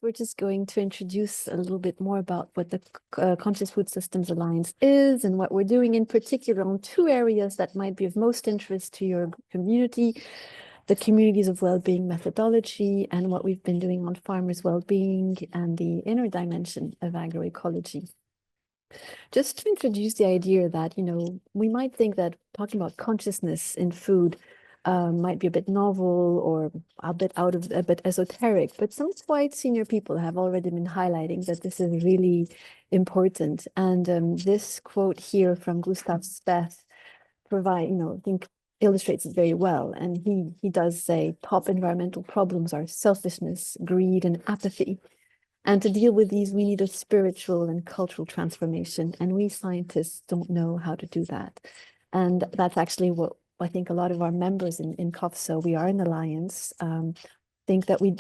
we're just going to introduce a little bit more about what the Conscious Food Systems Alliance is and what we're doing in particular on two areas that might be of most interest to your community: the communities of well-being methodology and what we've been doing on farmers' well-being and the inner dimension of agroecology. Just to introduce the idea that, we might think that talking about consciousness in food might be a bit novel or a bit esoteric, but some quite senior people have already been highlighting that this is really important. And this quote here from Gustav Speth I think illustrates it very well. And he does say top environmental problems are selfishness, greed, and apathy. And to deal with these, we need a spiritual and cultural transformation. And we scientists don't know how to do that. And that's actually what I think a lot of our members in CoFSA, we are an alliance, think that we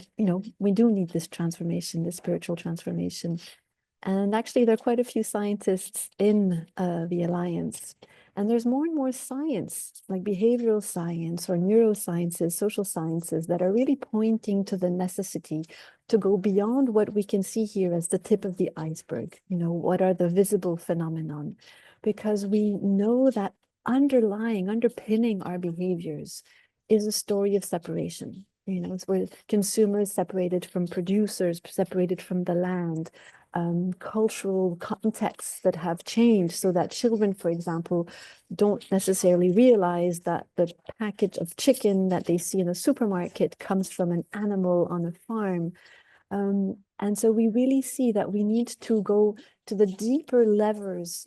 do need this transformation, this spiritual transformation. And actually, there are quite a few scientists in the alliance. And there's more and more science, like behavioral science or neurosciences, social sciences, that are really pointing to the necessity to go beyond what we can see here as the tip of the iceberg. What are the visible phenomenon? Because we know that underpinning our behaviors is a story of separation. It's where consumers separated from producers, separated from the land, cultural contexts that have changed so that children, for example, don't necessarily realize that the package of chicken that they see in a supermarket comes from an animal on a farm. And so we really see that we need to go to the deeper levers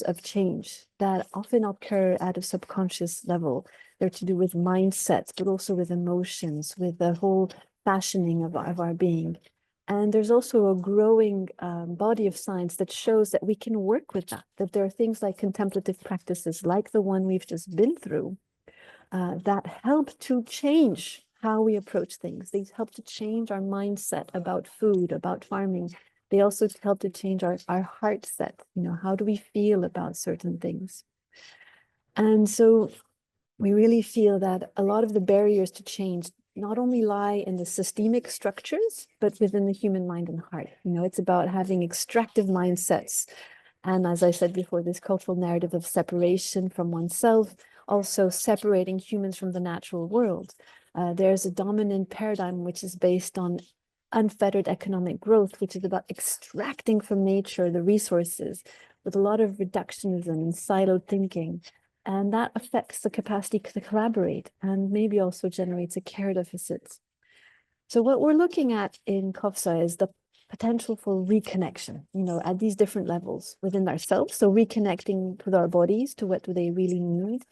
of change that often occur at a subconscious level. They're to do with mindsets, but also with emotions, with the whole fashioning of our being. And there's also a growing body of science that shows that we can work with that there are things like contemplative practices, like the one we've just been through, that help to change how we approach things. They help to change our mindset about food, about farming. They also help to change our heart set. How do we feel about certain things? And so we really feel that a lot of the barriers to change not only lie in the systemic structures, but within the human mind and heart. It's about having extractive mindsets. And as I said before, this cultural narrative of separation from oneself, also separating humans from the natural world. There's a dominant paradigm which is based on unfettered economic growth, which is about extracting from nature the resources with a lot of reductionism and siloed thinking. And that affects the capacity to collaborate and maybe also generates a care deficit. So what we're looking at in CoFSA is the potential for reconnection, at these different levels within ourselves. So reconnecting with our bodies, to what do they really need,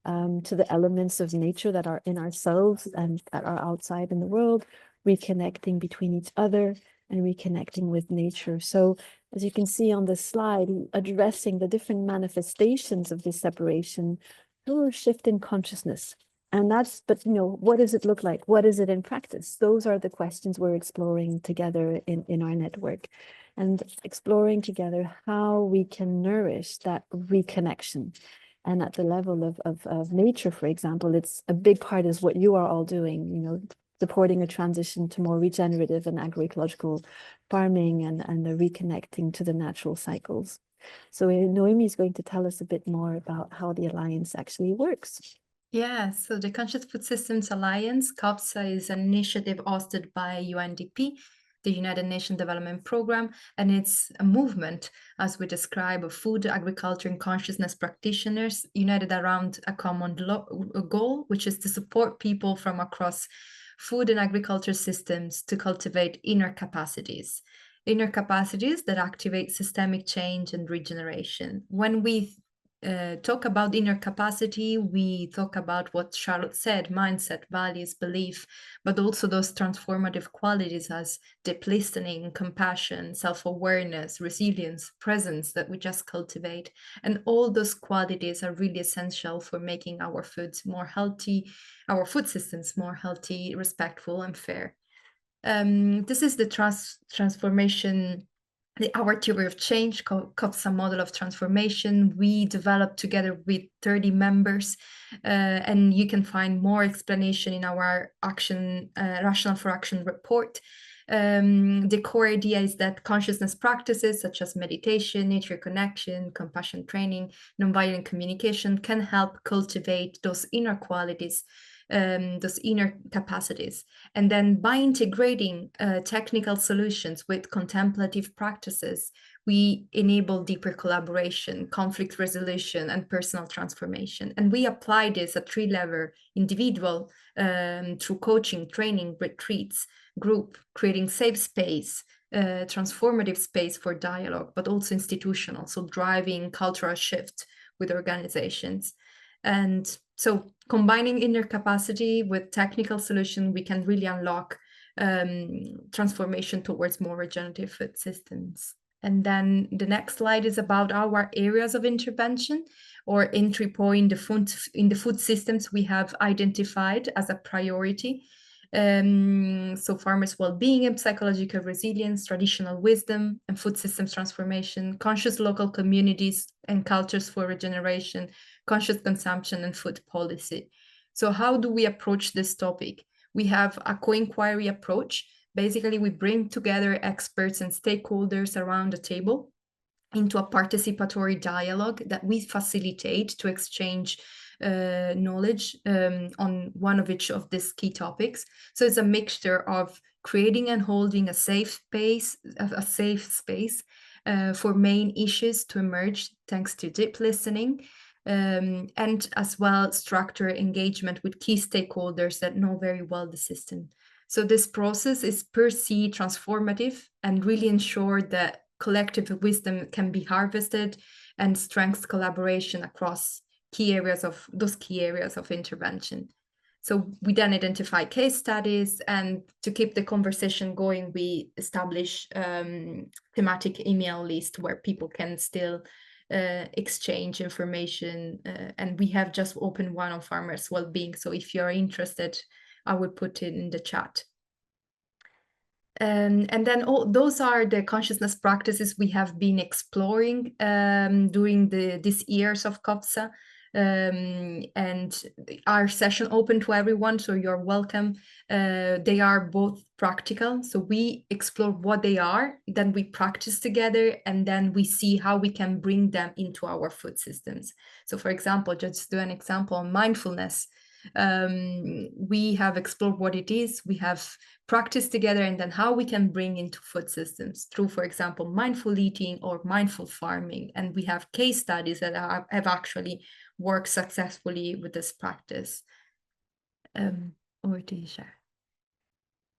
to the elements of nature that are in ourselves and that are outside in the world, reconnecting between each other and reconnecting with nature. So as you can see on the slide, addressing the different manifestations of this separation through a shift in consciousness. And but what does it look like? What is it in practice? Those are the questions we're exploring together in our network, and exploring together how we can nourish that reconnection. And at the level of nature, for example, it's a big part is what you are all doing, supporting a transition to more regenerative and agroecological farming and the reconnecting to the natural cycles. So Noemi is going to tell us a bit more about how the Alliance actually works. Yeah, so the Conscious Food Systems Alliance, CoFSA, is an initiative hosted by UNDP, the United Nations Development Programme, and it's a movement, as we describe, of food, agriculture, and consciousness practitioners united around a common goal, which is to support people from across food and agriculture systems to cultivate inner capacities that activate systemic change and regeneration. When we talk about inner capacity, we talk about what Charlotte said: mindset, values, belief, but also those transformative qualities as deep listening, compassion, self-awareness, resilience, presence that we just cultivate. And all those qualities are really essential for making our foods more healthy, our food systems more healthy, respectful, and fair. This is the transformation, our theory of change, CoFSA model of transformation. We developed together with 30 members, and you can find more explanation in our rationale for action report. The core idea is that consciousness practices such as meditation, nature connection, compassion training, nonviolent communication can help cultivate those inner qualities, those inner capacities. And then by integrating technical solutions with contemplative practices, we enable deeper collaboration, conflict resolution, and personal transformation. And we apply this at 3 levels: individual, through coaching, training, retreats; group, creating safe space, transformative space for dialogue, but also institutional, so driving cultural shift with organizations. And so combining inner capacity with technical solution, we can really unlock transformation towards more regenerative food systems. And then the next slide is about our areas of intervention or entry point in the food systems we have identified as a priority. So farmers' well-being and psychological resilience, traditional wisdom and food systems transformation, conscious local communities and cultures for regeneration, conscious consumption and food policy. So how do we approach this topic? We have a co-inquiry approach. Basically, we bring together experts and stakeholders around the table into a participatory dialogue that we facilitate to exchange knowledge on one of each of these key topics. So it's a mixture of creating and holding a safe space for main issues to emerge thanks to deep listening, and as well structure engagement with key stakeholders that know very well the system. So this process is per se transformative and really ensure that collective wisdom can be harvested and strengthens collaboration across key areas of intervention. So we then identify case studies, and to keep the conversation going, we establish thematic email list where people can still exchange information. And we have just opened one on farmers' well-being. So if you're interested, I will put it in the chat. And then those are the consciousness practices we have been exploring during these years of CoFSA. And our session open to everyone, so you're welcome. They are both practical, so we explore what they are, then we practice together, and then we see how we can bring them into our food systems. So for example, just to do an example on mindfulness, we have explored what it is, we have practiced together, and then how we can bring into food systems through, for example, mindful eating or mindful farming. And we have case studies that have actually worked successfully with this practice. Over to you, Shar.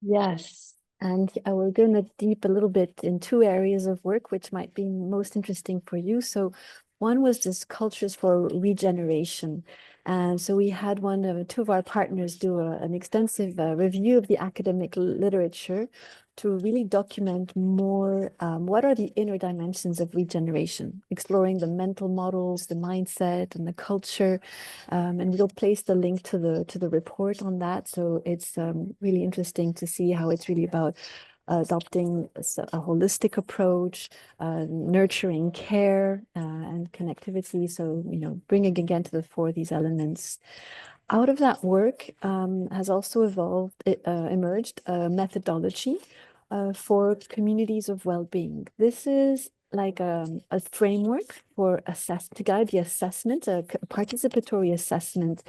Yes, and we're going to deep a little bit in 2 areas of work, which might be most interesting for you. So one was this cultures for regeneration. And so we had 2 of our partners do an extensive review of the academic literature to really document more what are the inner dimensions of regeneration, exploring the mental models, the mindset, and the culture. And we'll place the link to the report on that. So it's really interesting to see how it's really about adopting a holistic approach, nurturing care and connectivity. So, bringing again to the fore these elements. Out of that work has also emerged a methodology for communities of well-being. This is like a framework to guide the assessment, a participatory assessment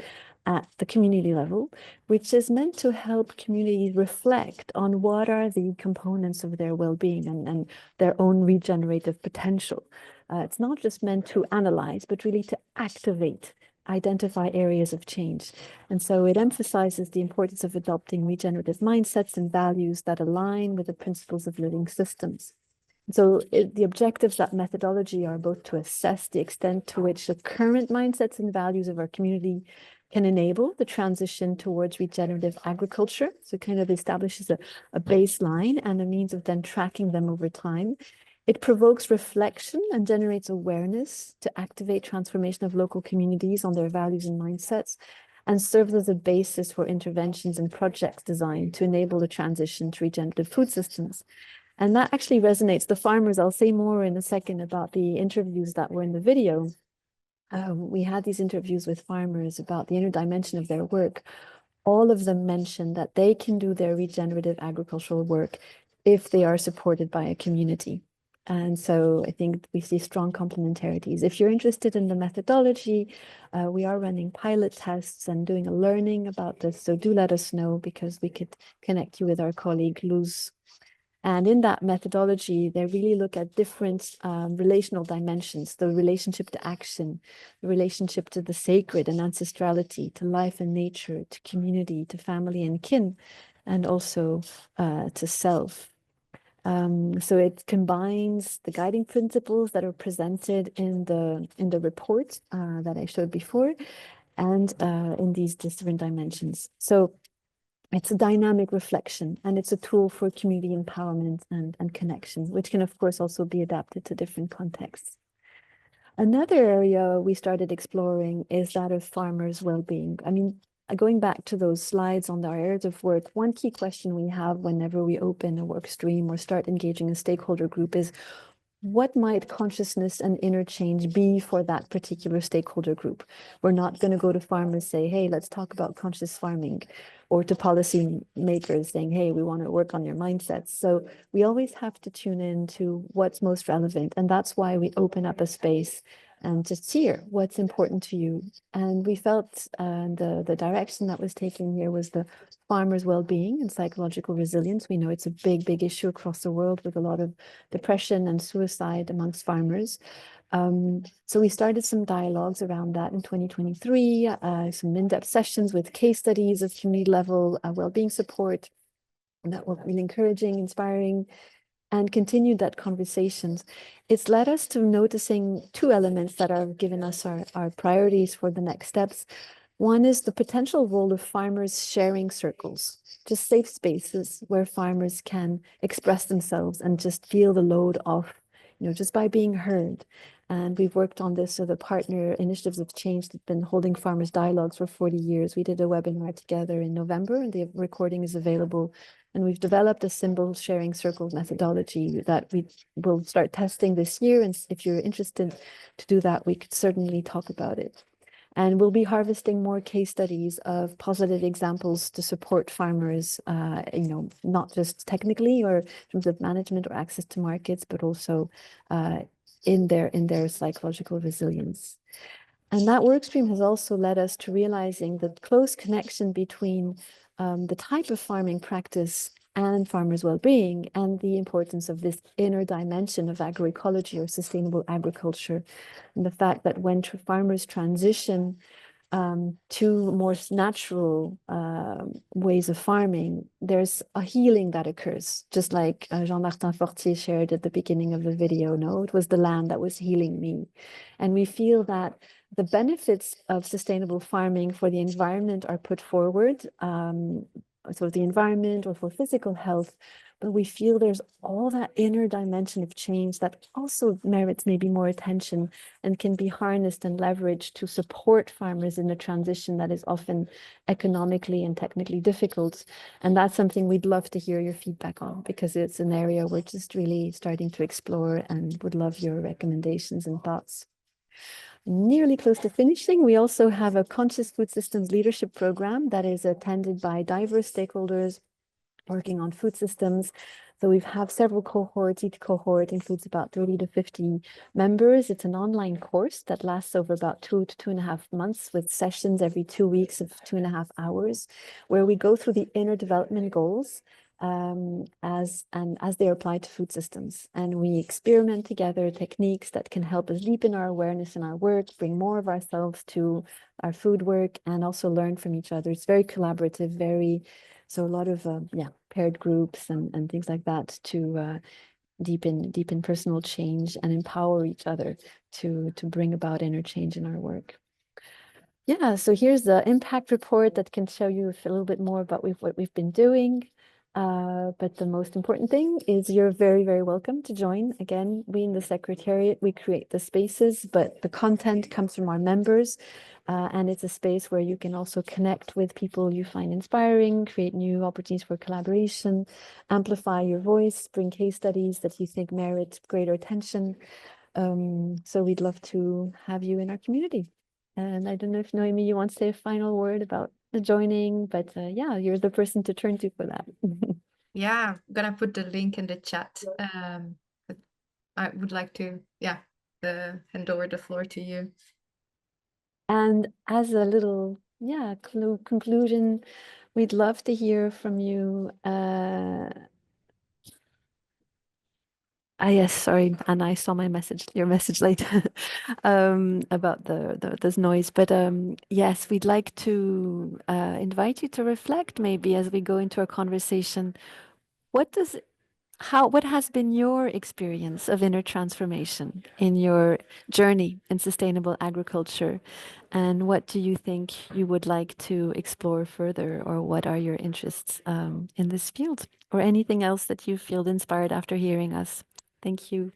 at the community level, which is meant to help communities reflect on what are the components of their well-being and their own regenerative potential. It's not just meant to analyze, but really to identify areas of change. And so it emphasizes the importance of adopting regenerative mindsets and values that align with the principles of living systems. So the objectives of that methodology are both to assess the extent to which the current mindsets and values of our community can enable the transition towards regenerative agriculture. So it kind of establishes a baseline and a means of then tracking them over time. It provokes reflection and generates awareness to activate transformation of local communities on their values and mindsets, and serves as a basis for interventions and projects designed to enable the transition to regenerative food systems. And that actually resonates. The farmers, I'll say more in a second about the interviews that were in the video. We had these interviews with farmers about the inner dimension of their work. All of them mentioned that they can do their regenerative agricultural work if they are supported by a community. And so I think we see strong complementarities. If you're interested in the methodology, we are running pilot tests and doing a learning about this. So do let us know, because we could connect you with our colleague Luz. And in that methodology, they really look at different relational dimensions: the relationship to action, the relationship to the sacred and ancestrality, to life and nature, to community, to family and kin, and also to self. So it combines the guiding principles that are presented in the report that I showed before, and in these different dimensions. So it's a dynamic reflection, and it's a tool for community empowerment and connection, which can, of course, also be adapted to different contexts. Another area we started exploring is that of farmers' well-being. I mean, going back to those slides on our areas of work, one key question we have whenever we open a work stream or start engaging a stakeholder group is, what might consciousness and interchange be for that particular stakeholder group? We're not going to go to farmers say, hey, let's talk about conscious farming, or to policy makers saying, hey, we want to work on your mindsets. So we always have to tune in to what's most relevant. And that's why we open up a space and just hear what's important to you. And we felt the direction that was taken here was the farmers' well-being and psychological resilience. We know it's a big, big issue across the world, with a lot of depression and suicide amongst farmers. So we started some dialogues around that in 2023, some in-depth sessions with case studies of community level well-being support. And that were really encouraging, inspiring, and continued that conversations. It's led us to noticing two elements that are given us our priorities for the next steps. One is the potential role of farmers sharing circles, just safe spaces where farmers can express themselves and just feel the load off, just by being heard. And we've worked on this with the partner initiatives of change that have been holding farmers dialogues for 40 years. We did a webinar together in November, and the recording is available. And we've developed a symbol sharing circles methodology that we will start testing this year. And if you're interested to do that, we could certainly talk about it. And we'll be harvesting more case studies of positive examples to support farmers, not just technically or in terms of management or access to markets, but also in their psychological resilience. And that work stream has also led us to realizing the close connection between the type of farming practice and farmers' well-being, and the importance of this inner dimension of agroecology or sustainable agriculture, and the fact that when farmers transition to more natural ways of farming, there's a healing that occurs, just like Jean-Martin Fortier shared at the beginning of the video. No, it was the land that was healing me. And we feel that the benefits of sustainable farming for the environment are put forward, so the environment or for physical health, but we feel there's all that inner dimension of change that also merits maybe more attention and can be harnessed and leveraged to support farmers in a transition that is often economically and technically difficult. And that's something we'd love to hear your feedback on, because it's an area we're just really starting to explore, and would love your recommendations and thoughts. Nearly close to finishing, we also have a conscious food systems leadership program that is attended by diverse stakeholders working on food systems. So we have several cohorts. Each cohort includes about 30 to 50 members. It's an online course that lasts over about 2 to 2.5 months, with sessions every 2 weeks of 2.5 hours, where we go through the inner development goals as they apply to food systems. And we experiment together techniques that can help us deepen our awareness in our work, bring more of ourselves to our food work, and also learn from each other. It's very collaborative, so a lot of paired groups and things like that to deepen personal change and empower each other to bring about inner change in our work. Yeah, so here's the impact report that can show you a little bit more about what we've been doing. But the most important thing is you're very, very welcome to join. Again, we in the Secretariat, we create the spaces, but the content comes from our members. And it's a space where you can also connect with people you find inspiring, create new opportunities for collaboration, amplify your voice, bring case studies that you think merit greater attention. So we'd love to have you in our community. And I don't know if Noemi, you want to say a final word about the joining, but yeah, you're the person to turn to for that. Yeah, I'm gonna put the link in the chat. But I would like to, hand over the floor to you. And as a little, conclusion, we'd love to hear from you. Yes, sorry, and I saw your message later, about this noise. But yes, we'd like to invite you to reflect maybe as we go into our conversation. What does what has been your experience of inner transformation in your journey in sustainable agriculture? And what do you think you would like to explore further, or what are your interests in this field, or anything else that you feel inspired after hearing us? Thank you.